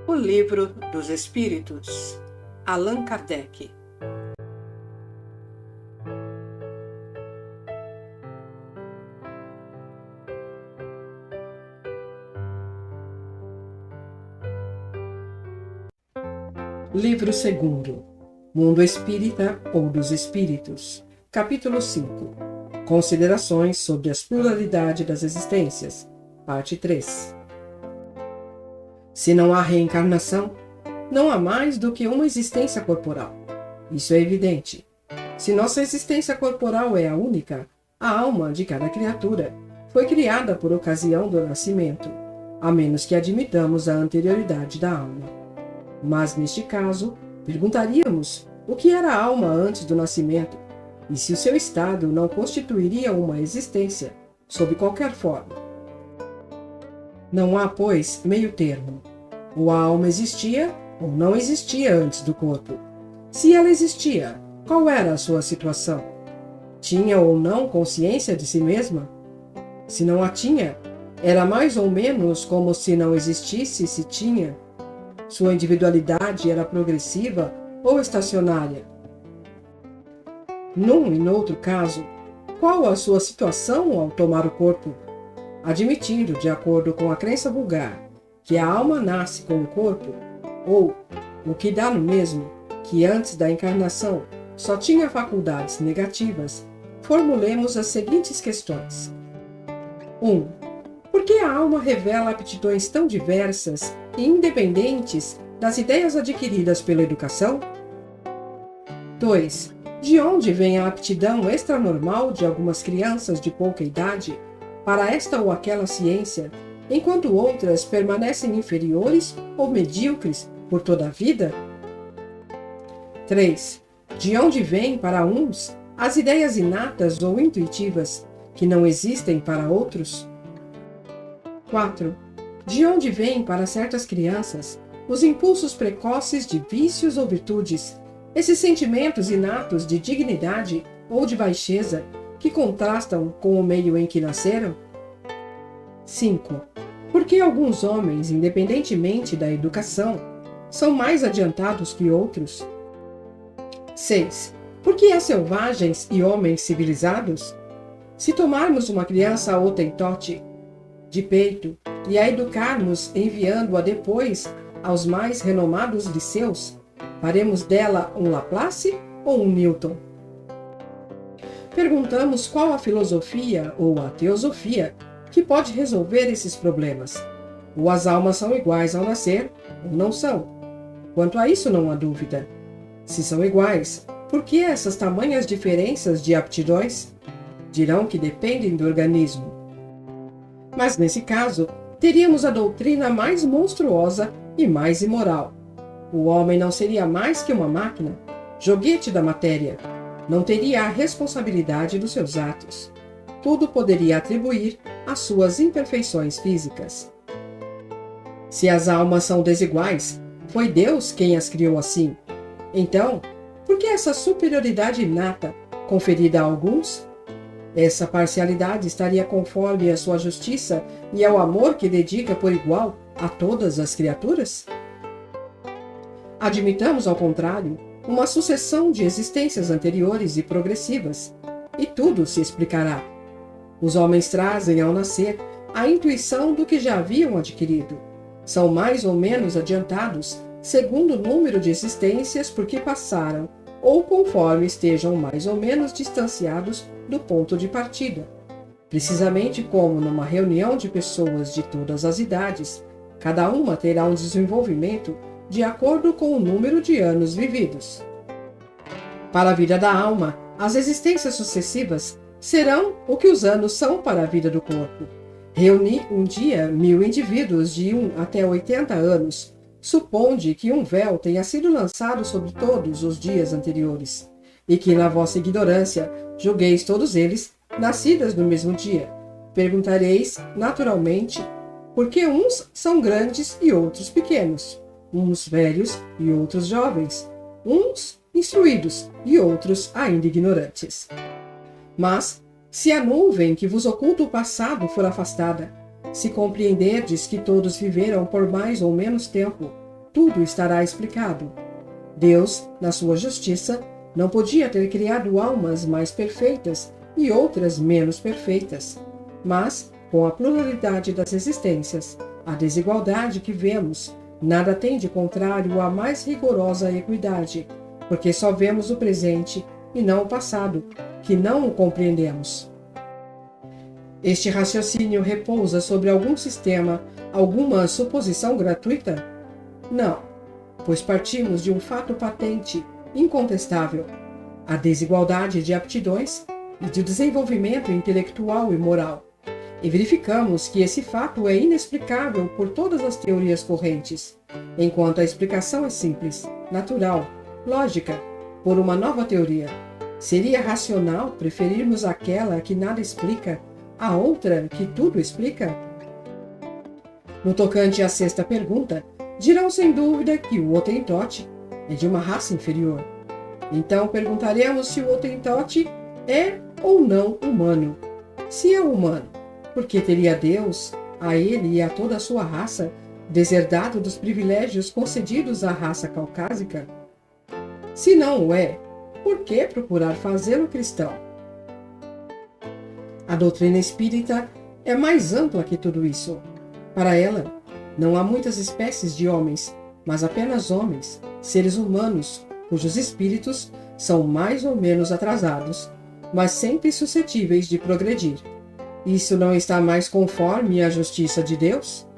O Livro dos Espíritos, Allan Kardec. Livro 2º, Mundo Espírita ou dos Espíritos, Capítulo 5, Considerações sobre a pluralidade das existências, Parte 3. Se não há reencarnação, não há mais do que uma existência corporal. Isso é evidente. Se nossa existência corporal é a única, a alma de cada criatura foi criada por ocasião do nascimento, a menos que admitamos a anterioridade da alma. Mas, neste caso, perguntaríamos o que era a alma antes do nascimento e se o seu estado não constituiria uma existência, sob qualquer forma. Não há, pois, meio termo. Ou a alma existia ou não existia antes do corpo. Se ela existia, qual era a sua situação? Tinha ou não consciência de si mesma? Se não a tinha, era mais ou menos como se não existisse se tinha. Sua individualidade era progressiva ou estacionária? Num e noutro caso, qual a sua situação ao tomar o corpo? Admitindo, de acordo com a crença vulgar, que a alma nasce com o corpo, ou, o que dá no mesmo, que antes da encarnação só tinha faculdades negativas, formulemos as seguintes questões. 1. Por que a alma revela aptidões tão diversas e independentes das ideias adquiridas pela educação? 2. De onde vem a aptidão extranormal de algumas crianças de pouca idade para esta ou aquela ciência, enquanto outras permanecem inferiores ou medíocres por toda a vida? 3. De onde vêm para uns as ideias inatas ou intuitivas que não existem para outros? 4. De onde vêm para certas crianças os impulsos precoces de vícios ou virtudes, esses sentimentos inatos de dignidade ou de baixeza que contrastam com o meio em que nasceram? 5. Por que alguns homens, independentemente da educação, são mais adiantados que outros? 6. Por que há selvagens e homens civilizados? Se tomarmos uma criança hotentote de peito e a educarmos enviando-a depois aos mais renomados liceus, faremos dela um Laplace ou um Newton? Perguntamos qual a filosofia ou a teosofia que pode resolver esses problemas. Ou as almas são iguais ao nascer, ou não são. Quanto a isso não há dúvida. Se são iguais, por que essas tamanhas diferenças de aptidões? Dirão que dependem do organismo. Mas nesse caso, teríamos a doutrina mais monstruosa e mais imoral. O homem não seria mais que uma máquina, joguete da matéria. Não teria a responsabilidade dos seus atos. Tudo poderia atribuir às suas imperfeições físicas. Se as almas são desiguais, foi Deus quem as criou assim. Então, por que essa superioridade inata conferida a alguns? Essa parcialidade estaria conforme à sua justiça e ao amor que dedica por igual a todas as criaturas? Admitamos, ao contrário, uma sucessão de existências anteriores e progressivas, e tudo se explicará. Os homens trazem, ao nascer, a intuição do que já haviam adquirido. São mais ou menos adiantados, segundo o número de existências por que passaram, ou conforme estejam mais ou menos distanciados do ponto de partida. Precisamente como numa reunião de pessoas de todas as idades, cada uma terá um desenvolvimento de acordo com o número de anos vividos. Para a vida da alma, as existências sucessivas serão o que os anos são para a vida do corpo. Reunir um dia 1000 indivíduos de 1 até 80 anos suponde que um véu tenha sido lançado sobre todos os dias anteriores, e que na vossa ignorância julgueis todos eles nascidas no mesmo dia. Perguntareis, naturalmente, por que uns são grandes e outros pequenos, uns velhos e outros jovens, uns instruídos e outros ainda ignorantes. Mas, se a nuvem que vos oculta o passado for afastada, se compreenderdes que todos viveram por mais ou menos tempo, tudo estará explicado. Deus, na sua justiça, não podia ter criado almas mais perfeitas e outras menos perfeitas. Mas, com a pluralidade das existências, a desigualdade que vemos, nada tem de contrário à mais rigorosa equidade, porque só vemos o presente e não o passado, que não o compreendemos. Este raciocínio repousa sobre algum sistema, alguma suposição gratuita? Não, pois partimos de um fato patente, incontestável: a desigualdade de aptidões e de desenvolvimento intelectual e moral. E verificamos que esse fato é inexplicável por todas as teorias correntes, enquanto a explicação é simples, natural, lógica, por uma nova teoria. Seria racional preferirmos aquela que nada explica à outra que tudo explica? No tocante à sexta pergunta, dirão sem dúvida que o Hottentot é de uma raça inferior. Então perguntaremos se o Hottentot é ou não humano. Se é humano, por que teria Deus, a ele e a toda a sua raça, deserdado dos privilégios concedidos à raça caucásica? Se não o é, por que procurar fazê-lo cristão? A doutrina espírita é mais ampla que tudo isso. Para ela, não há muitas espécies de homens, mas apenas homens, seres humanos, cujos espíritos são mais ou menos atrasados, mas sempre suscetíveis de progredir. Isso não está mais conforme à justiça de Deus?